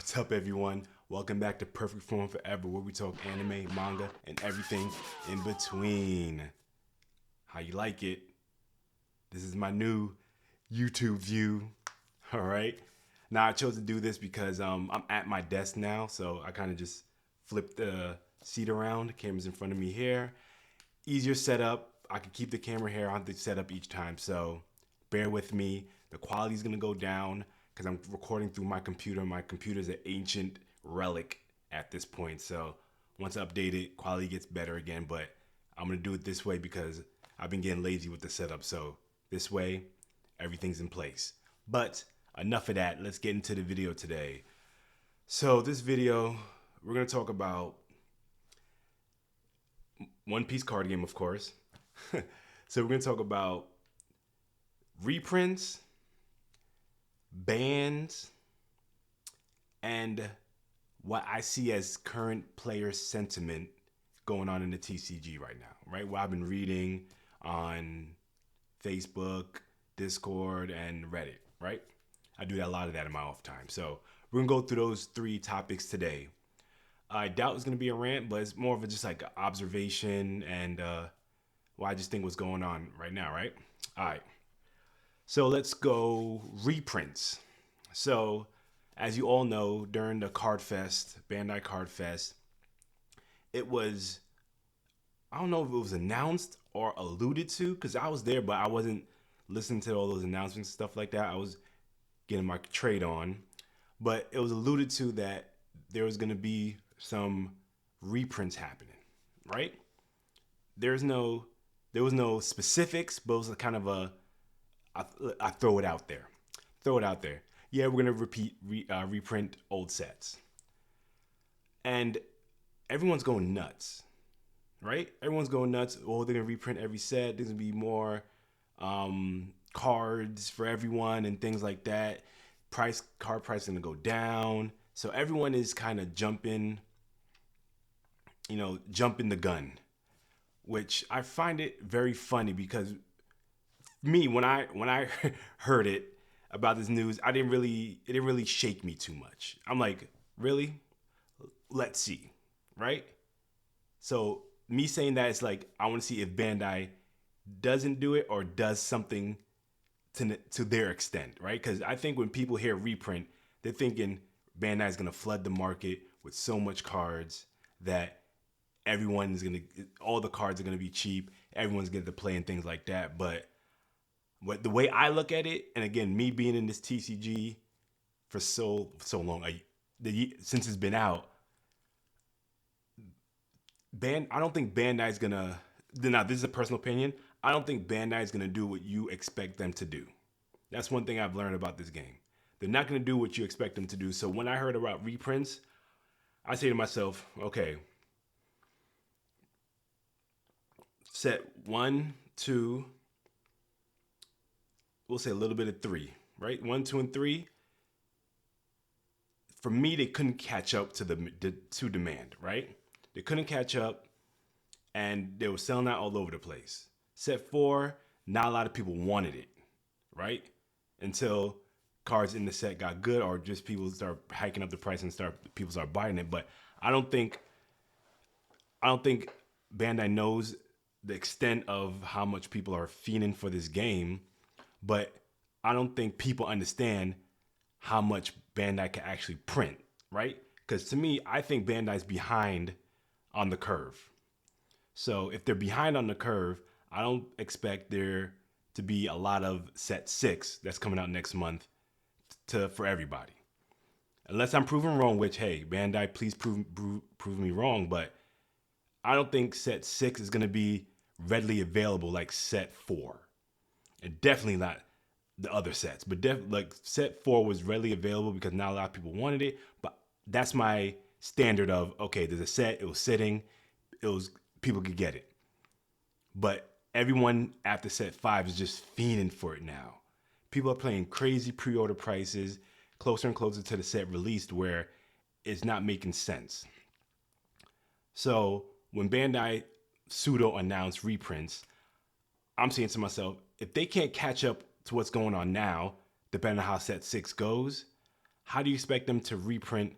What's up, everyone? Welcome back to Perfect Form Forever, where we talk anime, manga, and everything in between. How you like it? This is my new YouTube view. All right. Now I chose to do this because I'm at my desk now, so I kind of just flipped the seat around. The camera's in front of me here. Easier setup. I can keep the camera here. I don't have to set up each time, so bear with me. The quality's gonna go down because I'm recording through my computer. My computer's an ancient relic at this point, so once I update it, quality gets better again. But I'm gonna do it this way because I've been getting lazy with the setup. So this way, everything's in place. But enough of that. Let's get into the video today. So this video, we're gonna talk about One Piece card game, of course. So we're gonna talk about reprints, bans, and what I see as current player sentiment going on in the TCG right now, right? What I've been reading on Facebook, Discord, and Reddit, right? I do a lot of that in my off time. So we're gonna go through those three topics today. I doubt it's gonna be a rant, but it's more of a just like observation and what I just think what's going on right now, right? All right. So let's go reprints. So as you all know, during the Card Fest, Bandai Card Fest, it was, I don't know if it was announced or alluded to, because I was there, but I wasn't listening to all those announcements and stuff like that. I was getting my trade on. But it was alluded to that there was going to be some reprints happening, right? There was no specifics, but it was kind of I throw it out there. Throw it out there. Yeah, we're going to reprint old sets. And everyone's going nuts, right? Everyone's going nuts. Oh, they're going to reprint every set. There's going to be more cards for everyone and things like that. Card price is going to go down. So everyone is kind of jumping the gun, which I find it very funny because me, when I heard it about this news, it didn't really shake me too much. I'm like, really? Let's see, right? So me saying that, it's like I want to see if Bandai doesn't do it or does something to their extent, right? Because I think when people hear reprint, they're thinking Bandai is gonna flood the market with so much cards that all the cards are gonna be cheap. Everyone's gonna play and things like that. But the way I look at it, and again, me being in this TCG for so long, since it's been out, I don't think Bandai is gonna. Now, this is a personal opinion. I don't think Bandai is gonna do what you expect them to do. That's one thing I've learned about this game. They're not gonna do what you expect them to do. So when I heard about reprints, I say to myself, okay, set 1, 2, we'll say a little bit of 3, right? 1, 2, and 3. For me, they couldn't catch up to to demand, right? They couldn't catch up, and they were selling out all over the place. Set 4, not a lot of people wanted it, right? Until cards in the set got good, or just people start hiking up the price and people start buying it. But I don't think Bandai knows the extent of how much people are fiending for this game, but I don't think people understand how much Bandai can actually print, right? Because to me, I think Bandai's behind on the curve. So if they're behind on the curve, I don't expect there to be a lot of set 6 that's coming out next month for everybody. Unless I'm proven wrong, which, hey, Bandai, please prove me wrong, but I don't think set 6 is going to be readily available like set 4. And definitely not the other sets. But like set 4 was readily available because not a lot of people wanted it. But that's my standard of, okay, there's a set, it was sitting, people could get it. But everyone after set 5 is just fiending for it now. People are playing crazy pre-order prices, closer and closer to the set released, where it's not making sense. So when Bandai pseudo announced reprints, I'm saying to myself, if they can't catch up to what's going on now, depending on how set 6 goes, how do you expect them to reprint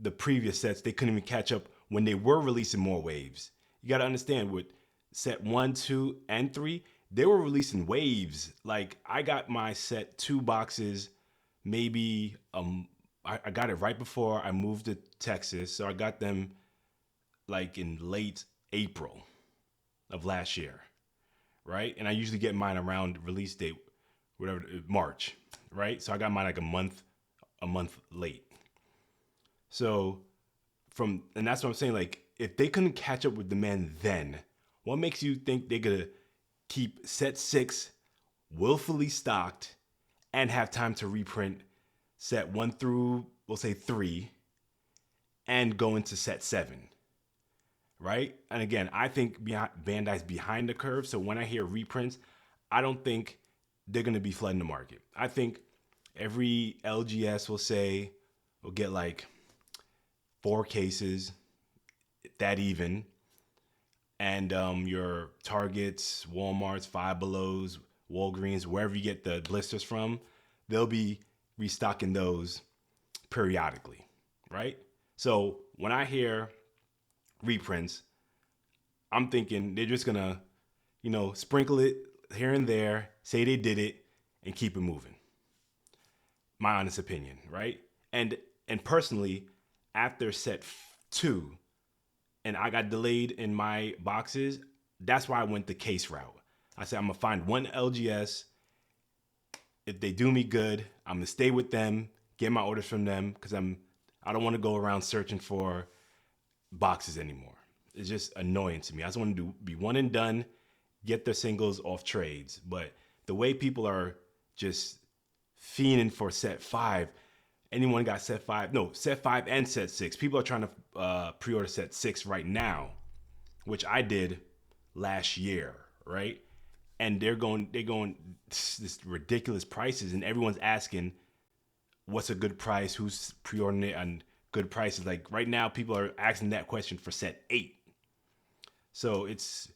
the previous sets? They couldn't even catch up when they were releasing more waves. You got to understand with set 1, 2, and 3, they were releasing waves. Like I got my set 2 boxes maybe I got it right before I moved to Texas. So I got them like in late April of last year, right? And I usually get mine around release date, whatever, March, right? So I got mine like a month late. So and that's what I'm saying. Like, if they couldn't catch up with demand then, what makes you think they're gonna keep set 6 willfully stocked and have time to reprint set 1 through, we'll say 3, and go into set 7, right? And again, I think Bandai's behind the curve. So when I hear reprints, I don't think they're gonna be flooding the market. I think every LGS will get like 4 cases, that even. And your Targets, Walmarts, Five Belows, Walgreens, wherever you get the blisters from, they'll be restocking those periodically, right? So when I hear reprints, I'm thinking they're just gonna, sprinkle it here and there, say they did it, and keep it moving. My honest opinion, right? And personally, after set 2, and I got delayed in my boxes, that's why I went the case route. I said I'm gonna find one LGS. If they do me good, I'm gonna stay with them, get my orders from them, because I don't want to go around searching for boxes anymore. It's just annoying to me. I just want to be one and done, get their singles off trades. But the way people are just fiending for set 5, anyone got set 5? No, set 5 and set 6. People are trying to pre-order set 6 right now, which I did last year, right? And they're going this ridiculous prices, and everyone's asking what's a good price, who's pre-ordering it, and good prices. Like right now, people are asking that question for set 8. So it's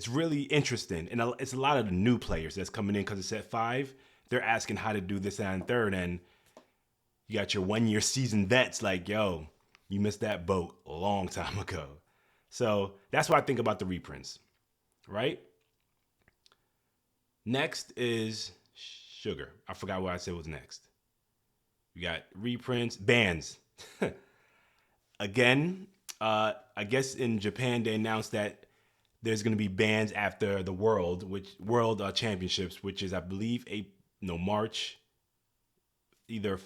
really interesting, and it's a lot of the new players that's coming in because of set 5. They're asking how to do this and third, and you got your 1-year seasoned vets like, yo, you missed that boat a long time ago. So that's what I think about the reprints, right? Next is sugar. I forgot what I said was next. We got reprints, bans. Again, I guess in Japan they announced that there's going to be bans after the World Championships, which is I believe March, either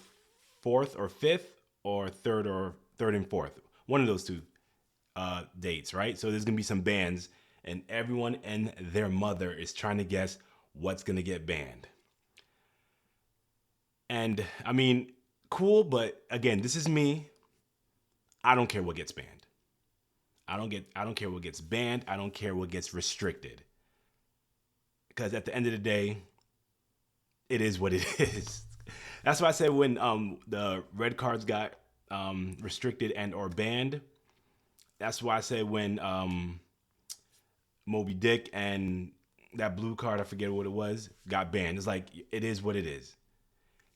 4th or 5th or 3rd and 4th. One of those two dates, right? So there's going to be some bans, and everyone and their mother is trying to guess what's going to get banned. And I mean, cool, but again, this is me. I don't care what gets banned. I don't care what gets banned. I don't care what gets restricted. Because at the end of the day, it is what it is. That's why I said when the red cards got restricted and or banned, that's why I said when Moby Dick and that blue card, I forget what it was, got banned. It's like, it is what it is.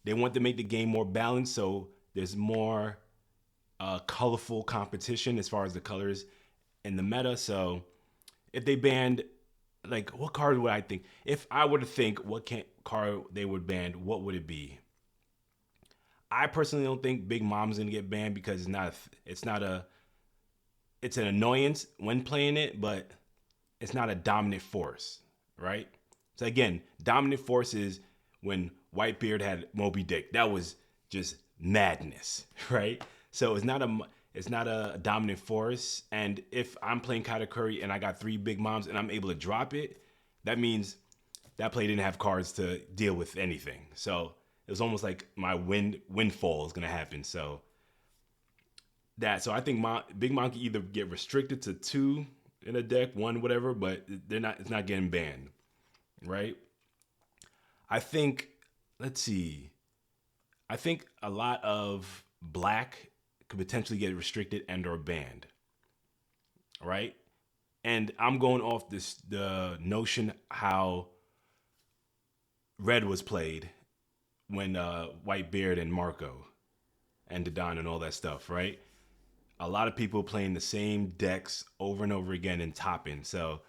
They want to make the game more balanced, so there's more colorful competition as far as the colors in the meta. So if they banned, like, what card would I think? If I were to think what card they would ban, what would it be? I personally don't think Big Mom's gonna get banned because it's an annoyance when playing it, but it's not a dominant force, right? So again, dominant force is when Whitebeard had Moby Dick. That was just madness, right? So it's not a dominant force. And if I'm playing Katakuri and I got 3 Big Moms and I'm able to drop it, that means that play didn't have cards to deal with anything. So it was almost like my windfall is gonna happen. So I think Big Mom can either get restricted to 2 in a deck, 1, whatever, but it's not getting banned, right? I think, let's see. I think a lot of black could potentially get restricted and or banned, right? And I'm going off the notion how red was played when Whitebeard and Marco, and Dodon and all that stuff, right? A lot of people playing the same decks over and over again and topping. So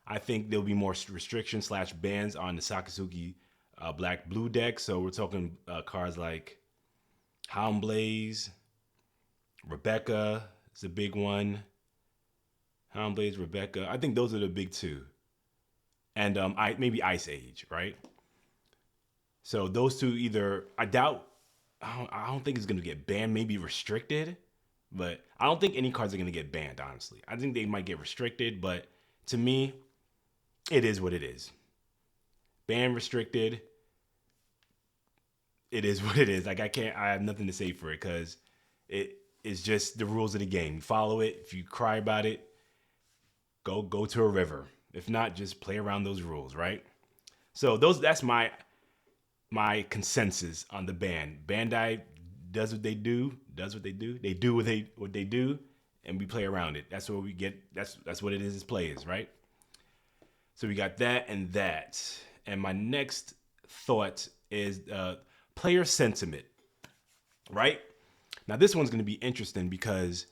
I think there'll be more restrictions slash bans on the Sakatsuki black blue deck. So we're talking cards like Hound Blaze, Rebecca is a big one. Hound Blaze, Rebecca. I think those are the big two. And maybe Ice Age, right? So those two either, I don't think it's going to get banned, maybe restricted. But I don't think any cards are going to get banned, honestly. I think they might get restricted, but to me, it is what it is. Ban restricted, it is what it is. Like I have nothing to say for it because it is just the rules of the game. You follow it. If you cry about it, go to a river. If not, just play around those rules, right? So that's my consensus on the ban. Bandai does what they do. They do what they do, and we play around it. That's what we get. That's what it is as players, right? So we got that and that. And my next thought is player sentiment, right? Now this one's going to be interesting because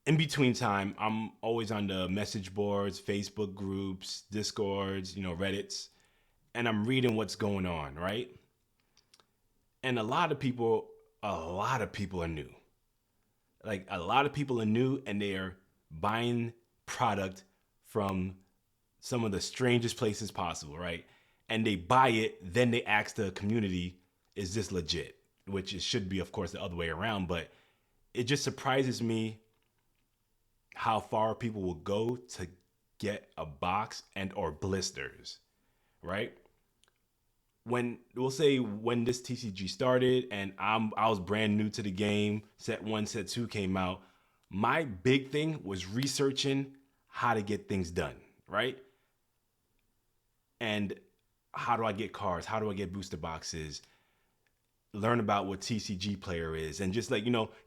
in between time, I'm always on the message boards, Facebook groups, Discords, Reddits, and I'm reading what's going on, right? And a lot of people are new. Like a lot of people are new and they are buying product from some of the strangest places possible, right? And they buy it, then they ask the community, is this legit? Which it should be, of course, the other way around, but it just surprises me how far people will go to get a box and or blisters, right? When this TCG started and I was brand new to the game, set 1, set 2 came out, my big thing was researching how to get things done, right? And how do I get cards? How do I get booster boxes? Learn about what TCG player is and just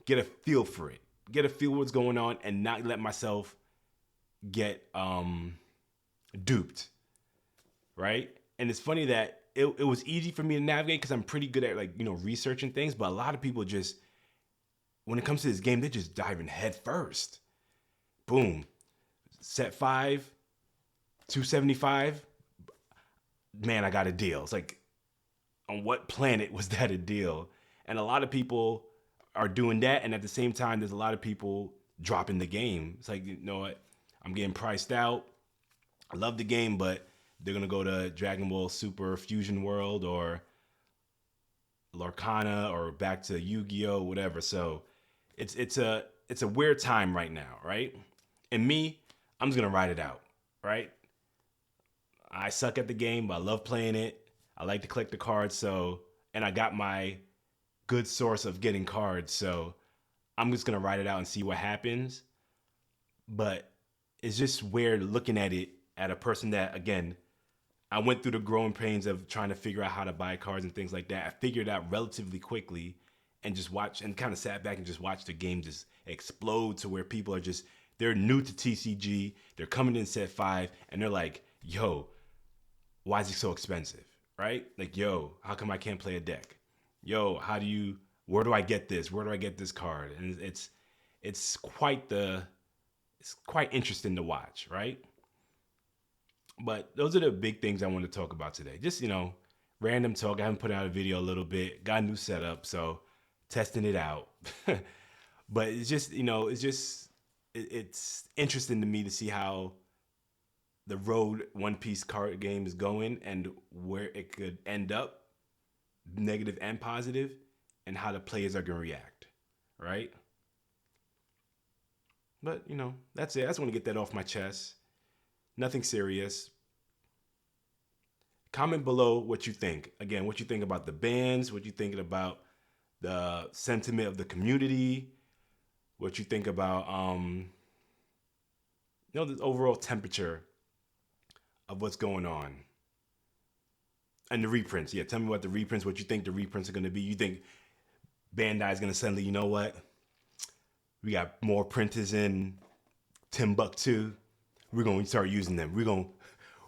get a feel for it. Get a feel what's going on and not let myself get duped, right? And it's funny that it was easy for me to navigate because I'm pretty good at researching things, but a lot of people just, when it comes to this game, they're just diving head first. Boom. Set 5, 275. Man, I got a deal. It's like, on what planet was that a deal? And a lot of people are doing that, and at the same time, there's a lot of people dropping the game. It's like, you know what? I'm getting priced out. I love the game, but they're gonna go to Dragon Ball Super Fusion World or Lorcana or back to Yu-Gi-Oh, whatever. So it's a weird time right now, right? And me, I'm just gonna ride it out, right? I suck at the game, but I love playing it. I like to collect the cards, and I got my good source of getting cards, so I'm just gonna ride it out and see what happens. But it's just weird looking at it at a person that, again, I went through the growing pains of trying to figure out how to buy cards and things like that. I figured it out relatively quickly and just watched and kind of sat back and just watched the game just explode to where people are just, they're new to TCG, they're coming in set 5, and they're like, yo, why is it so expensive, right? Like, yo, how come I can't play a deck? Yo, where do I get this? Where do I get this card? And it's quite interesting to watch, right? But those are the big things I want to talk about today. Just, random talk. I haven't put out a video a little bit, got a new setup, so testing it out. But it's just, it's interesting to me to see how the road One Piece card game is going and where it could end up, negative and positive, and how the players are going to react, right? But, that's it. I just want to get that off my chest. Nothing serious. Comment below what you think. Again, what you think about the bans, what you thinking about the sentiment of the community, what you think about the overall temperature of what's going on. And the reprints. Yeah, tell me about the reprints, what you think the reprints are going to be. You think Bandai is going to suddenly, you know what? We got more printers in Timbuktu. We're going to start using them. We're going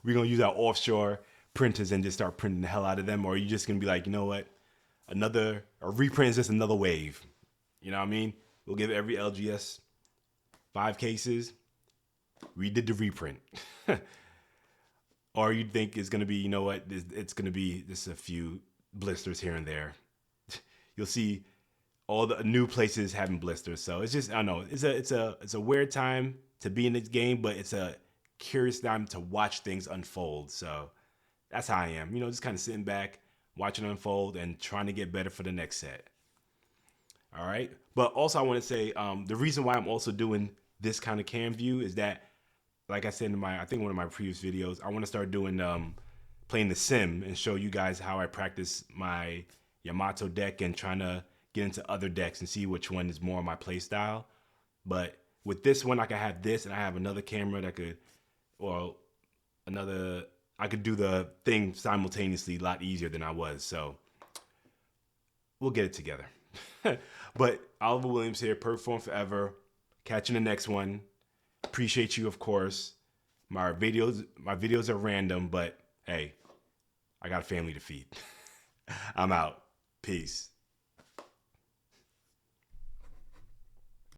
to use our offshore printers and just start printing the hell out of them. Or are you just going to be like, you know what? a reprint is just another wave. You know what I mean? We'll give every LGS 5 cases. We did the reprint. Or you think it's gonna be, you know what? It's gonna be just a few blisters here and there. You'll see all the new places having blisters. So it's just, I don't know. It's a weird time to be in this game, but it's a curious time to watch things unfold. So that's how I am. You know, just kind of sitting back, watching it unfold, and trying to get better for the next set. All right. But also, I want to say the reason why I'm also doing this kind of cam view is that, like I said in I think one of my previous videos, I want to start doing playing the sim and show you guys how I practice my Yamato deck and trying to get into other decks and see which one is more my play style. But with this one, I can have this, and I have another camera that could, well, I could do the thing simultaneously a lot easier than I was. So we'll get it together. But Oliver Williams here, Perform Forever. Catch you in the next one. Appreciate you, of course. My videos are random, but hey, I got a family to feed. I'm out. Peace.